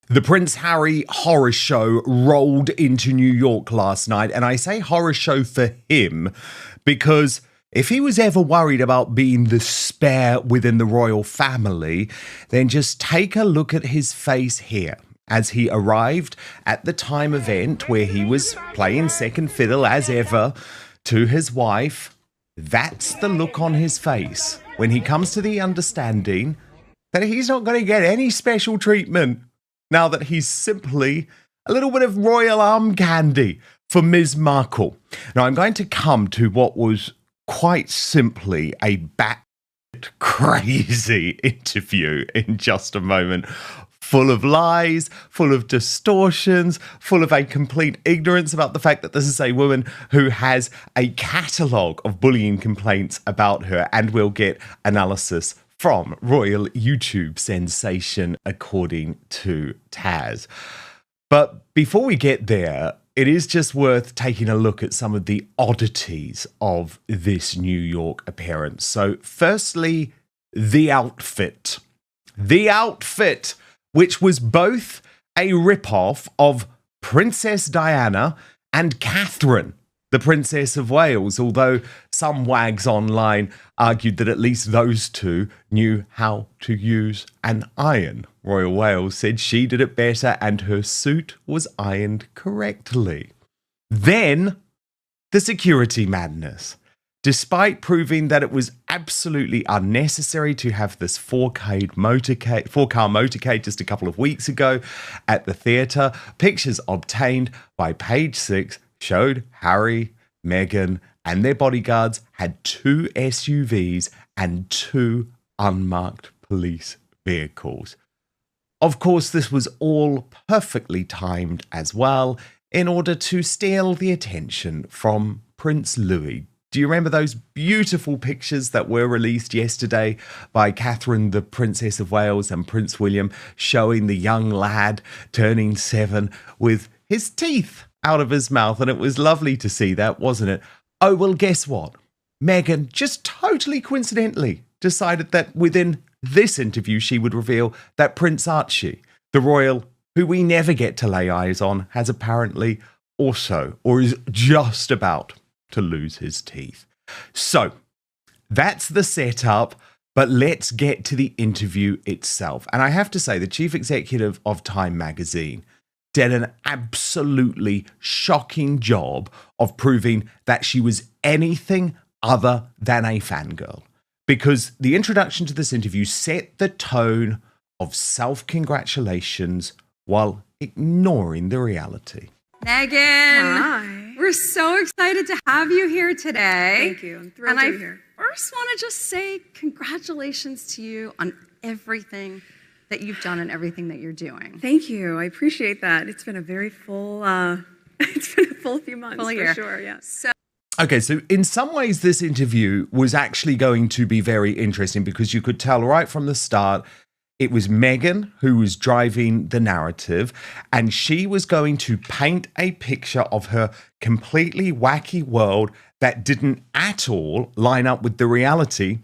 The Prince Harry horror show rolled into New York last night, and I say horror show for him because if he was ever worried about being the spare within the royal family, then just take a look at his face here as he arrived at the time event where he was playing second fiddle as ever to his wife. That's the look on his face when he comes to the understanding that he's not going to get any special treatment now that he's simply a little bit of royal arm candy for Ms. Markle. Now, I'm going to come to what was quite simply a bat crazy interview in just a moment. Full of lies, full of distortions, full of a complete ignorance about the fact that this is a woman who has a catalogue of bullying complaints about her, and we'll get analysis from royal YouTube sensation according to Taz. But before we get there, it is just worth taking a look at some of the oddities of this New York appearance. So firstly, the outfit. The outfit, which was both a ripoff of Princess Diana and Catherine, the Princess of Wales, although some wags online argued that at least those two knew how to use an iron. Royal Wales said she did it better and her suit was ironed correctly. Then, the security madness. Despite proving that it was absolutely unnecessary to have this four-car motorcade just a couple of weeks ago at the theatre, pictures obtained by Page Six showed Harry, Meghan, and their bodyguards had 2 SUVs and 2 unmarked police vehicles. Of course, this was all perfectly timed as well in order to steal the attention from Prince Louis. Do you remember those beautiful pictures that were released yesterday by Catherine, the Princess of Wales, and Prince William showing the young lad turning 7 with his teeth out of his mouth? And it was lovely to see that, wasn't it? Oh, well, guess what? Meghan just totally coincidentally decided that within this interview she would reveal that Prince Archie, the royal who we never get to lay eyes on, has apparently also, or is just about to lose his teeth. So that's the setup, but let's get to the interview itself. And I have to say, the chief executive of Time magazine did an absolutely shocking job of proving that she was anything other than a fangirl. Because the introduction to this interview set the tone of self-congratulations while ignoring the reality. Meghan, Hi. we're so excited to have you here today. Thank you. I'm thrilled to be here. First want to just say congratulations to you on everything that you've done and everything that you're doing. Thank you. I appreciate that. It's been a very full, it's been a full few months Full for year. sure. Yeah. So Okay, so in some ways this interview was actually going to be very interesting because you could tell right from the start it was Meghan who was driving the narrative, and she was going to paint a picture of her completely wacky world that didn't at all line up with the reality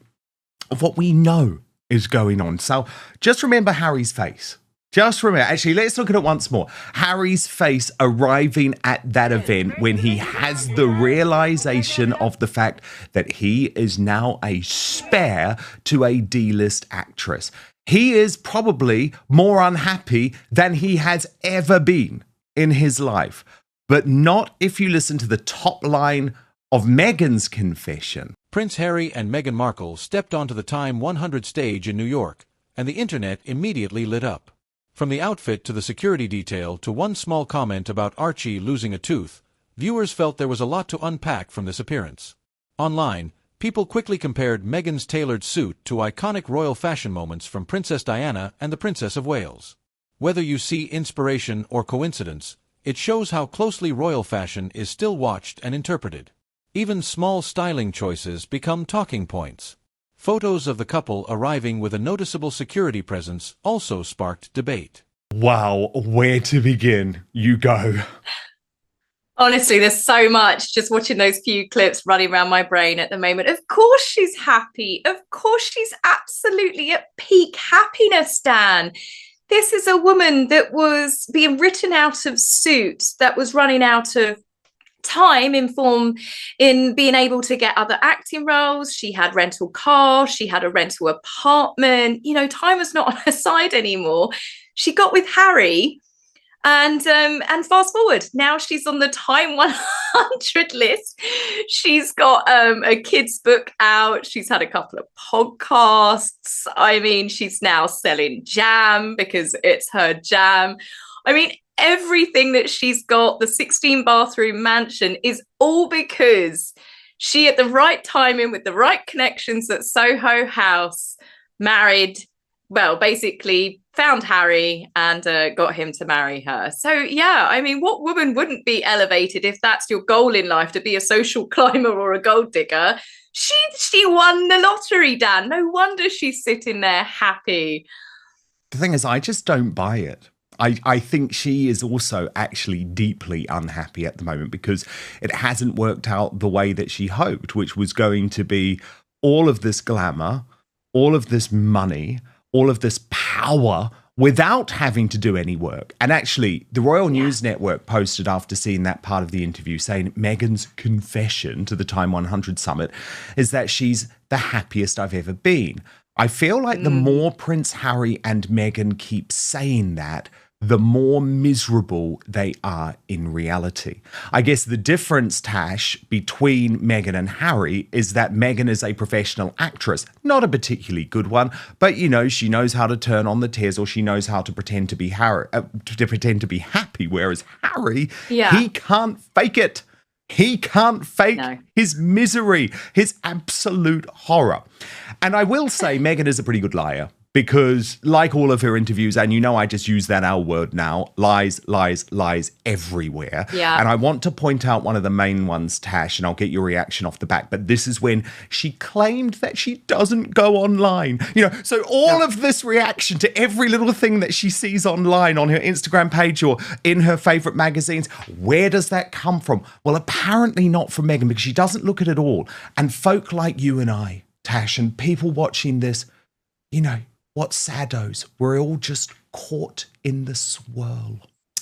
of what we know is going on. So just remember Harry's face. Just remember, actually, let's look at it once more. Harry's face arriving at that event when he has the realization of the fact that he is now a spare to a D-list actress. He is probably more unhappy than he has ever been in his life, but not if you listen to the top line of Meghan's confession. Prince Harry and Meghan Markle stepped onto the Time 100 stage in New York, and the internet immediately lit up. From the outfit to the security detail to one small comment about Archie losing a tooth, viewers felt there was a lot to unpack from this appearance. Online, people quickly compared Meghan's tailored suit to iconic royal fashion moments from Princess Diana and the Princess of Wales. Whether you see inspiration or coincidence, it shows how closely royal fashion is still watched and interpreted. Even small styling choices become talking points. Photos of the couple arriving with a noticeable security presence also sparked debate. Wow, where to begin? You go. Honestly, there's so much just watching those few clips running around my brain at the moment. Of course she's happy. Of course she's absolutely at peak happiness, Dan. this is a woman that was being written out of Suits, that was running out of time in being able to get other acting roles. She had rental cars, she had a rental apartment. You know, time was not on her side anymore. She got with Harry, and fast forward, now she's on the Time 100 list. She's got a kids book out. She's had a couple of podcasts. I mean, she's now selling jam because it's her jam. I mean, everything that she's got, the 16 bathroom mansion, is all because she, at the right timing, with the right connections at Soho House, married, well, basically found Harry and got him to marry her. So, yeah, I mean, what woman wouldn't be elevated if that's your goal in life, to be a social climber or a gold digger? She won the lottery, Dan. No wonder she's sitting there happy. The thing is, I just don't buy it. I think she is also actually deeply unhappy at the moment because it hasn't worked out the way that she hoped, which was going to be all of this glamour, all of this money, all of this power without having to do any work. And actually, the Royal News Network posted after seeing that part of the interview saying Meghan's confession to the Time 100 summit is that she's the happiest I've ever been. I feel like the more Prince Harry and Meghan keep saying that, the more miserable they are in reality. I guess the difference, Tash, between Meghan and Harry is that Meghan is a professional actress, not a particularly good one, but, you know, she knows how to turn on the tears, or she knows how to pretend to be happy, whereas Harry, he can't fake it. He can't fake his misery, his absolute horror. And I will say Meghan is a pretty good liar. Because like all of her interviews, and you know I just use that L word now, lies, lies, lies everywhere. Yeah. And I want to point out one of the main ones, Tash, and I'll get your reaction off the back. But this is when she claimed that she doesn't go online. You know, so all of this reaction to every little thing that she sees online on her Instagram page or in her favourite magazines, where does that come from? Well, apparently not from Meghan, because she doesn't look at it all. And folk like you and I, Tash, and people watching this, you know, what saddos, we're all just caught in the swirl.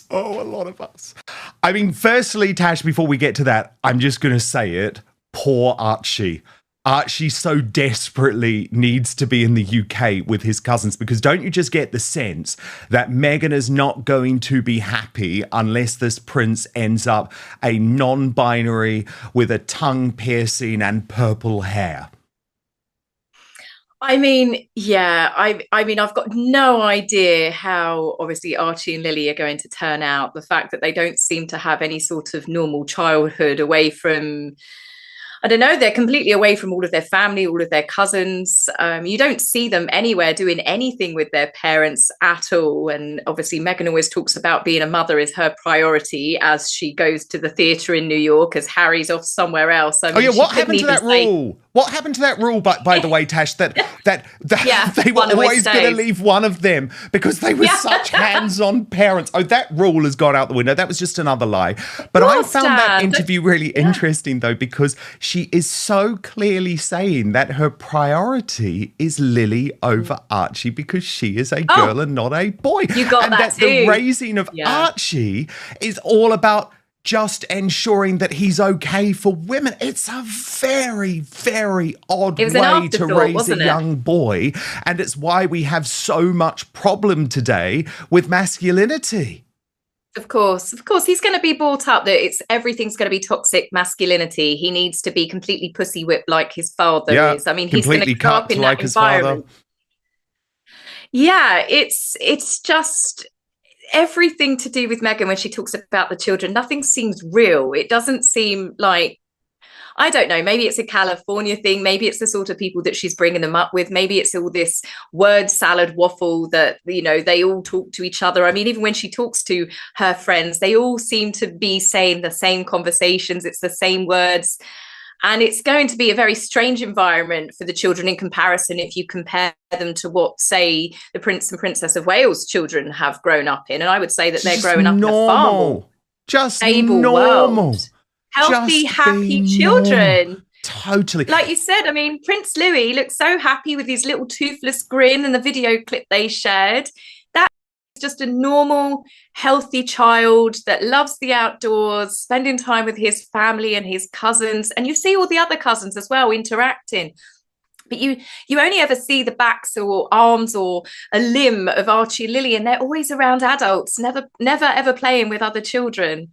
Oh, a lot of us. I mean, firstly, Tash, before we get to that, I'm just going to say it. Poor Archie. Archie so desperately needs to be in the UK with his cousins, because don't you just get the sense that Meghan is not going to be happy unless this prince ends up a non-binary with a tongue piercing and purple hair? I mean, yeah, I mean, I've got no idea how obviously Archie and Lily are going to turn out. The fact that they don't seem to have any sort of normal childhood away from, I don't know, they're completely away from all of their family, all of their cousins. You don't see them anywhere doing anything with their parents at all. And obviously Meghan always talks about being a mother is her priority as she goes to the theatre in New York, as Harry's off somewhere else. I mean, what happened to that rule? What happened to that rule, by the way, Tash, that they were always going to leave one of them because they were such hands-on parents? Oh, that rule has gone out the window. That was just another lie. But I found that interview really interesting, though, because she is so clearly saying that her priority is Lily over Archie because she is a girl and not a boy. You got and that too. The raising of Archie is all about just ensuring that he's okay for women. It's a very, very odd way to raise a young boy. And it's why we have so much problem today with masculinity. Of course, he's going to be brought up that everything's going to be toxic masculinity. He needs to be completely pussy whipped like his father is. I mean, he's going to grow up in that environment. Yeah, it's just everything to do with Meghan when she talks about the children. Nothing seems real. It doesn't seem like, I don't know, maybe it's a California thing. Maybe it's the sort of people that she's bringing them up with. Maybe it's all this word salad waffle that, you know, they all talk to each other. I mean, even when she talks to her friends, they all seem to be saying the same conversations. It's the same words. And it's going to be a very strange environment for the children in comparison if you compare them to what, say, the Prince and Princess of Wales children have grown up in. And I would say that they're growing up in a far more stable world. Healthy, happy children. Totally. Like you said, I mean, Prince Louis looks so happy with his little toothless grin in the video clip they shared. just a normal, healthy child that loves the outdoors, spending time with his family and his cousins. And you see all the other cousins as well interacting. But you only ever see the backs or arms or a limb of Archie and Lily, and they're always around adults, never ever playing with other children.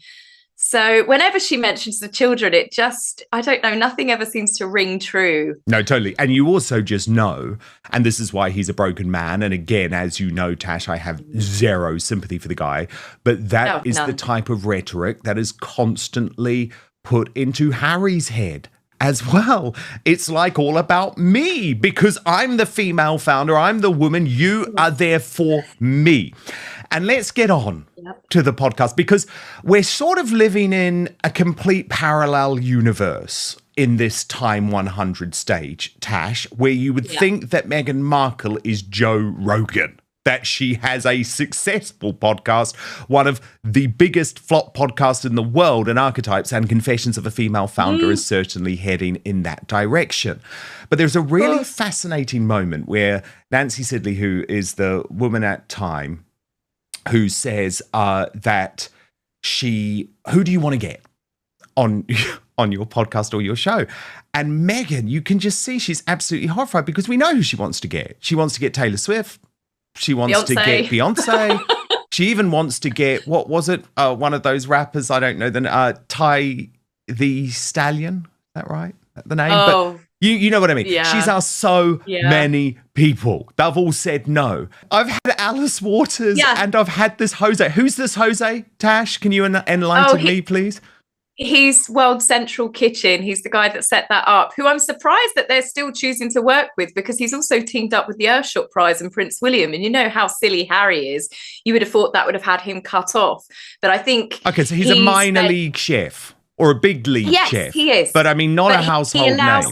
So whenever she mentions the children, it just, I don't know, nothing ever seems to ring true. No, totally. And you also just know, and this is why he's a broken man. And again, as you know, Tash, I have zero sympathy for the guy. But that is none. the type of rhetoric that is constantly put into Harry's head as well. It's like all about me because I'm the female founder. I'm the woman. You are there for me. And let's get on to the podcast because we're sort of living in a complete parallel universe in this Time 100 stage, Tash, where you would think that Meghan Markle is Joe Rogan, that she has a successful podcast, one of the biggest flop podcasts in the world, and Archetypes and Confessions of a Female Founder is certainly heading in that direction. But there's a really fascinating moment where Nancy Sidley, who is the woman at Time, who says that who do you want to get on your podcast or your show? And Meghan, you can just see she's absolutely horrified because we know who she wants to get. She wants to get Taylor Swift. She wants to get Beyonce. She even wants to get, what was it? One of those rappers, I don't know, Ty the Stallion. Is that right? The name? Oh. But you know what I mean. Yeah. She's asked so many people. They've all said no. I've had Alice Waters and I've had this Jose. Who's this Jose, Tash? Can you enlighten me, please? He's World Central Kitchen. He's the guy that set that up, who I'm surprised that they're still choosing to work with because he's also teamed up with the Earthshot Prize and Prince William. And you know how silly Harry is. You would have thought that would have had him cut off. But I think... Okay, so he's a minor league chef or a big league chef. Yes, he is. But I mean, not a household name.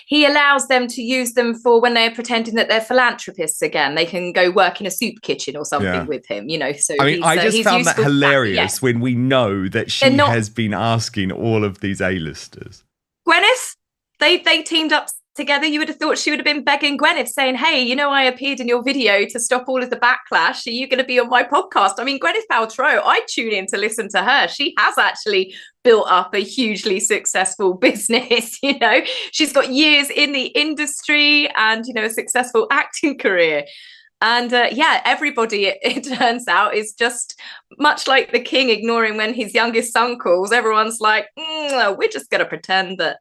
He allows them to use them for when they're pretending that they're philanthropists again. They can go work in a soup kitchen or something with him, you know. So I mean, I just found that hilarious when we know that she has been asking all of these A-listers. Gwyneth, they teamed up together. You would have thought she would have been begging Gwyneth, saying, hey, you know, I appeared in your video to stop all of the backlash. Are you going to be on my podcast? I mean, Gwyneth Paltrow, I tune in to listen to her. She has actually built up a hugely successful business. You know, she's got years in the industry and, you know, a successful acting career. And everybody, it turns out, is just much like the king ignoring when his youngest son calls. Everyone's like, we're just going to pretend that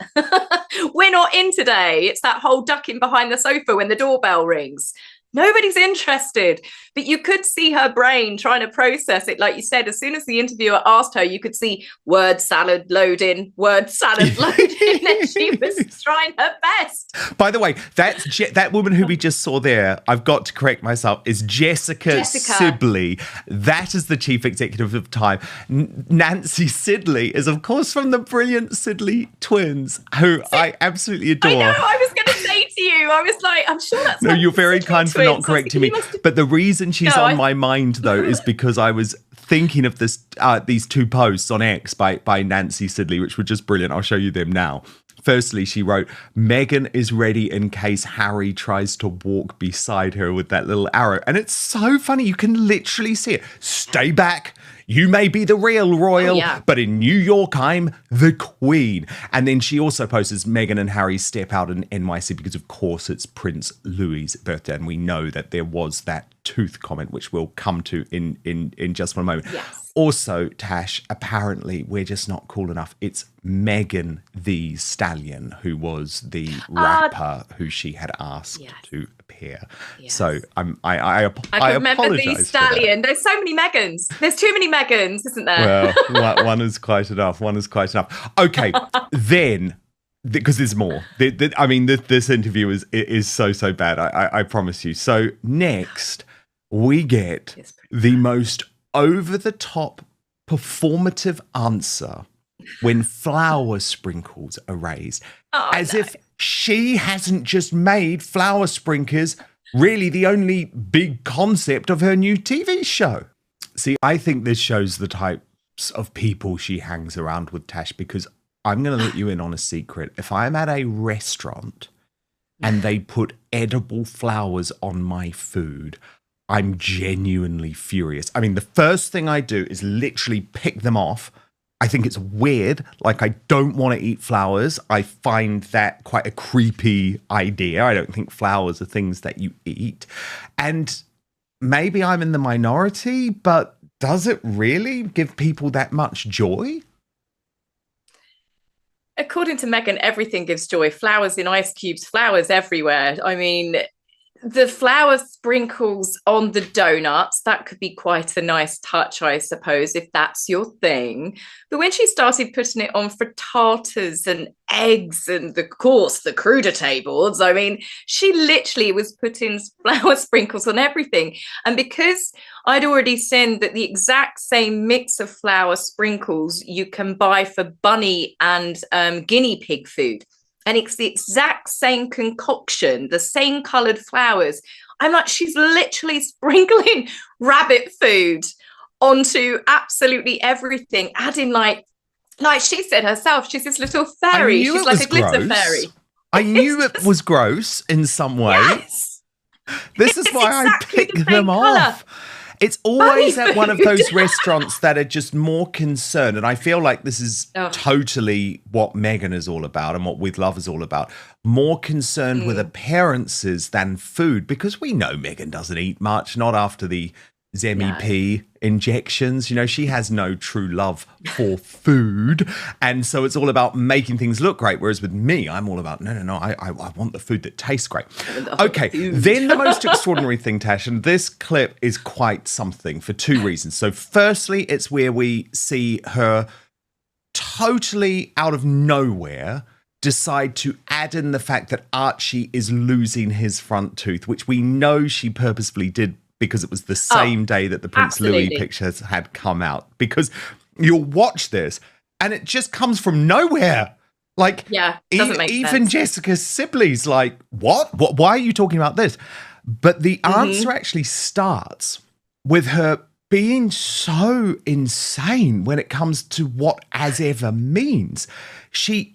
we're not in today. It's that whole ducking behind the sofa when the doorbell rings. Nobody's interested. But you could see her brain trying to process it. Like you said, as soon as the interviewer asked her, you could see word salad loading. And she was trying her best. By the way, that woman who we just saw there, I've got to correct myself, is Jessica Sibley. That is the chief executive of Time. Nancy Sidley is, of course, from the brilliant Sidley twins, who I absolutely adore. I know, I was going to say to you, I was like, I'm sure that's... No, you're very kind for not correcting me. But the reason she's on my mind, though, is because I was thinking of these two posts on X by Nancy Sidley, which were just brilliant. I'll show you them now. Firstly, she wrote, Meghan is ready in case Harry tries to walk beside her with that little arrow. And it's so funny. You can literally see it. Stay back. You may be the real royal, but in New York, I'm the queen. And then she also posts Meghan and Harry step out in NYC because, of course, it's Prince Louis's birthday. And we know that there was that tooth comment, which we'll come to in just one moment. Yes. Also, Tash, apparently we're just not cool enough. It's Megan the Stallion, who was the rapper who she had asked to appear. Yes. So I remember apologize the Stallion. There's so many Megans. There's too many Megans, isn't there? Well, one is quite enough. Okay, then, because there's more. This interview is so bad. I promise you. So next, we get the most over-the-top performative answer when flower sprinkles are raised. If she hasn't just made flower sprinklers really the only big concept of her new TV show. See, I think this shows the types of people she hangs around with, Tash, because I'm going to let you in on a secret. If I'm at a restaurant and they put edible flowers on my food, I'm genuinely furious. I mean, the first thing I do is literally pick them off. I think it's weird. Like, I don't want to eat flowers. I find that quite a creepy idea. I don't think flowers are things that you eat. And maybe I'm in the minority, but does it really give people that much joy? According to Meghan, everything gives joy. Flowers in ice cubes, flowers everywhere. I mean, the flower sprinkles on the donuts, that could be quite a nice touch, I suppose, if that's your thing. But when she started putting it on frittatas and eggs and, of course, the crudité boards, I mean, she literally was putting flower sprinkles on everything. And because I'd already seen that the exact same mix of flower sprinkles you can buy for bunny and guinea pig food, and it's the exact same concoction, the same coloured flowers. I'm like, she's literally sprinkling rabbit food onto absolutely everything, adding like she said herself, she's this little fairy. She's like a glitter fairy. I knew it was gross in some way. Yes. This is why exactly I pick them off. It's always at one of those restaurants that are just more concerned. And I feel like this is totally what Meghan is all about and what With Love is all about. More concerned with appearances than food, because we know Meghan doesn't eat much, not after the Zemi-P injections. You know, she has no true love for food. And so it's all about making things look great. Whereas with me, I'm all about, no, I want the food that tastes great. Okay, then the most extraordinary thing, Tash, and this clip is quite something for two reasons. So firstly, it's where we see her totally out of nowhere decide to add in the fact that Archie is losing his front tooth, which we know she purposefully did because it was the same day that the Prince Louis pictures had come out. Because you'll watch this and it just comes from nowhere. Like, doesn't make even sense. Jessica Sibley's like, what? Why are you talking about this? But the answer actually starts with her being so insane when it comes to what as ever means. She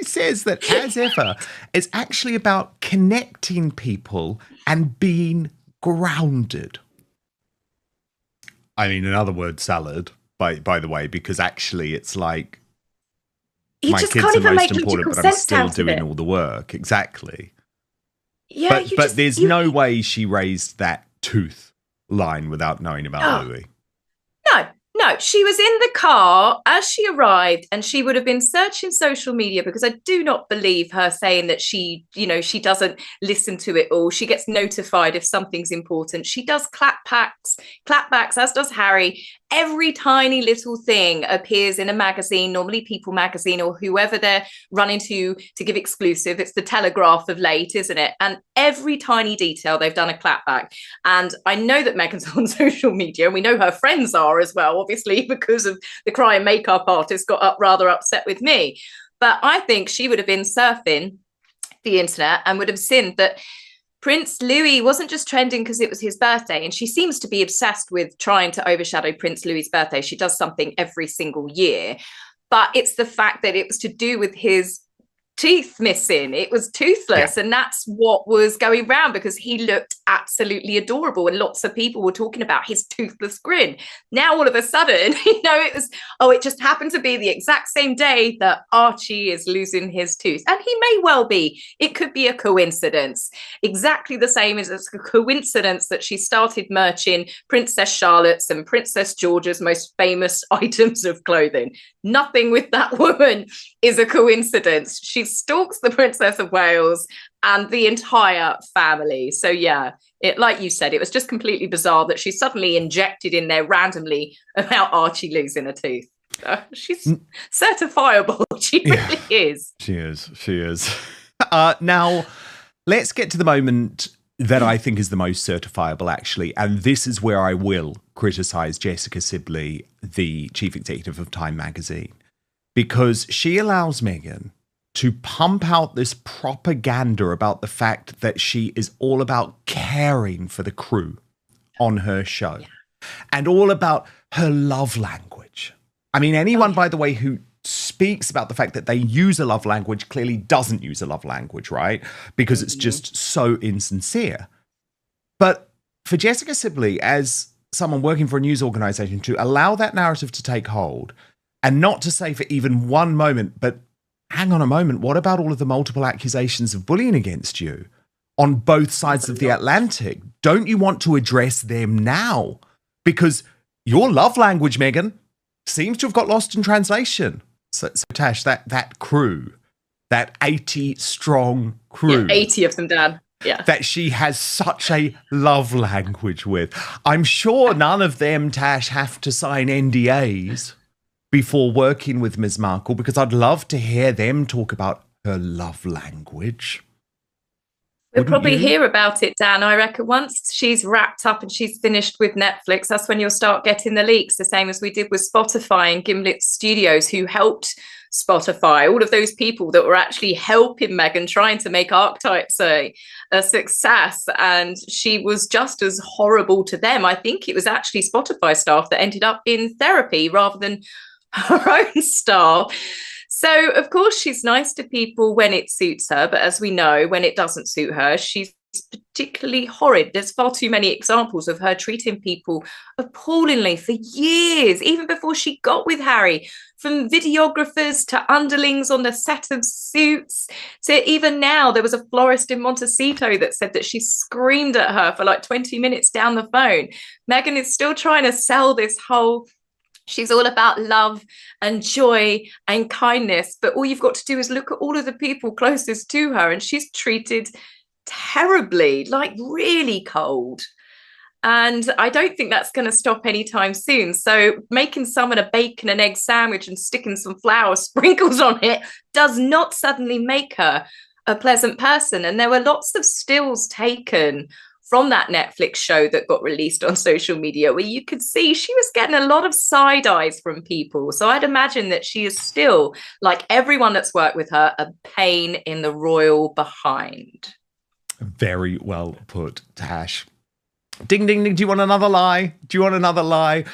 says that as ever is actually about connecting people and being grounded. I mean, in other words, salad, by the way, because actually it's like my kids are most important, but I'm still doing all the work. Exactly. Yeah, but there's no way she raised that tooth line without knowing about Louis. No, she was in the car as she arrived, and she would have been searching social media, because I do not believe her saying that she doesn't listen to it all. She gets notified if something's important. She does clapbacks, as does Harry. Every tiny little thing appears in a magazine, normally People magazine or whoever they're running to give exclusive. It's the Telegraph of late, isn't it? And every tiny detail, they've done a clapback. And I know that Meghan's on social media, and we know her friends are as well, obviously, because of the cry and makeup artist got rather upset with me. But I think she would have been surfing the internet and would have seen that Prince Louis wasn't just trending because it was his birthday, and she seems to be obsessed with trying to overshadow Prince Louis's birthday. She does something every single year, but it's the fact that it was to do with his teeth missing. It was toothless, and that's what was going round, because he looked absolutely adorable, and lots of people were talking about his toothless grin. Now all of a sudden, it just happened to be the exact same day that Archie is losing his tooth, and he may well be. It could be a coincidence, exactly the same as it's a coincidence that she started merching Princess Charlotte's and Princess George's most famous items of clothing. Nothing with that woman is a coincidence. She stalks the Princess of Wales and the entire family. So yeah, like you said, it was just completely bizarre that she suddenly injected in there randomly about Archie losing a tooth. She's certifiable. She really is. She is. Now, let's get to the moment that I think is the most certifiable, actually. And this is where I will criticize Jessica Sibley, the chief executive of Time magazine, because she allows Meghan to pump out this propaganda about the fact that she is all about caring for the crew on her show and all about her love language. I mean, anyone, by the way, who speaks about the fact that they use a love language clearly doesn't use a love language, right? Because it's just so insincere. But for Jessica Sibley, as someone working for a news organisation, to allow that narrative to take hold and not to say for even one moment, but hang on a moment, what about all of the multiple accusations of bullying against you on both sides of the Atlantic? Don't you want to address them now? Because your love language, Meghan, seems to have got lost in translation. So Tash, that crew, that 80-strong crew. Yeah, 80 of them, Dan. Yeah. That she has such a love language with. I'm sure none of them, Tash, have to sign NDAs before working with Ms. Markle, because I'd love to hear them talk about her love language. We'll probably hear about it, Dan. I reckon once she's wrapped up and she's finished with Netflix, that's when you'll start getting the leaks, the same as we did with Spotify and Gimlet Studios, who helped Spotify, all of those people that were actually helping Meghan, trying to make Archetypes a success. And she was just as horrible to them. I think it was actually Spotify staff that ended up in therapy rather than her own staff. So, of course, she's nice to people when it suits her. But as we know, when it doesn't suit her, she's particularly horrid. There's far too many examples of her treating people appallingly for years, even before she got with Harry, from videographers to underlings on the set of Suits to even now. There was a florist in Montecito that said that she screamed at her for like 20 minutes down the phone. Meghan is still trying to sell this whole she's all about love and joy and kindness, but all you've got to do is look at all of the people closest to her, and she's treated terribly, like really cold. And I don't think that's going to stop anytime soon. So making someone a bacon and egg sandwich and sticking some flour sprinkles on it does not suddenly make her a pleasant person. And there were lots of stills taken from that Netflix show that got released on social media where you could see she was getting a lot of side eyes from people. So I'd imagine that she is still, like everyone that's worked with her, a pain in the royal behind. Very well put, Tash. Ding, ding, ding. Do you want another lie? Do you want another lie?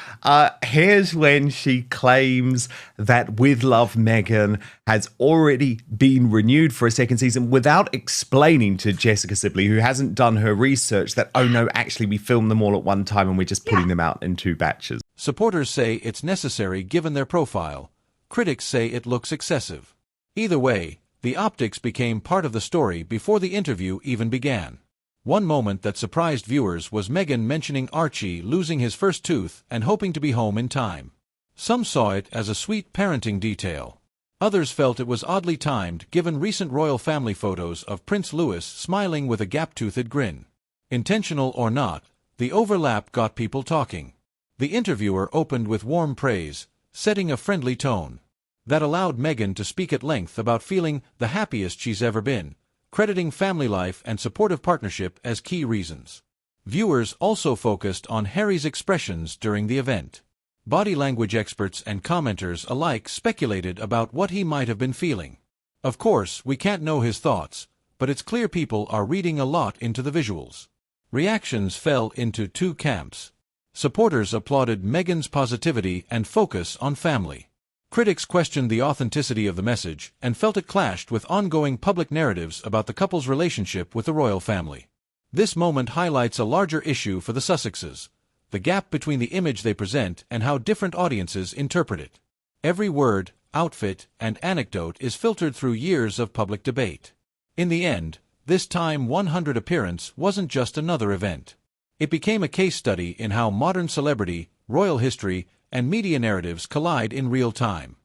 Here's when she claims that With Love, Meghan has already been renewed for a second season without explaining to Jessica Sibley, who hasn't done her research, that, oh no, actually we filmed them all at one time and we're just putting them out in 2 batches. Supporters say it's necessary given their profile. Critics say it looks excessive. Either way, the optics became part of the story before the interview even began. One moment that surprised viewers was Meghan mentioning Archie losing his first tooth and hoping to be home in time. Some saw it as a sweet parenting detail. Others felt it was oddly timed given recent royal family photos of Prince Louis smiling with a gap-toothed grin. Intentional or not, the overlap got people talking. The interviewer opened with warm praise, setting a friendly tone. That allowed Meghan to speak at length about feeling the happiest she's ever been, crediting family life and supportive partnership as key reasons. Viewers also focused on Harry's expressions during the event. Body language experts and commenters alike speculated about what he might have been feeling. Of course, we can't know his thoughts, but it's clear people are reading a lot into the visuals. Reactions fell into 2 camps. Supporters applauded Meghan's positivity and focus on family. Critics questioned the authenticity of the message and felt it clashed with ongoing public narratives about the couple's relationship with the royal family. This moment highlights a larger issue for the Sussexes, the gap between the image they present and how different audiences interpret it. Every word, outfit, and anecdote is filtered through years of public debate. In the end, this Time 100 appearance wasn't just another event. It became a case study in how modern celebrity, royal history, and media narratives collide in real time.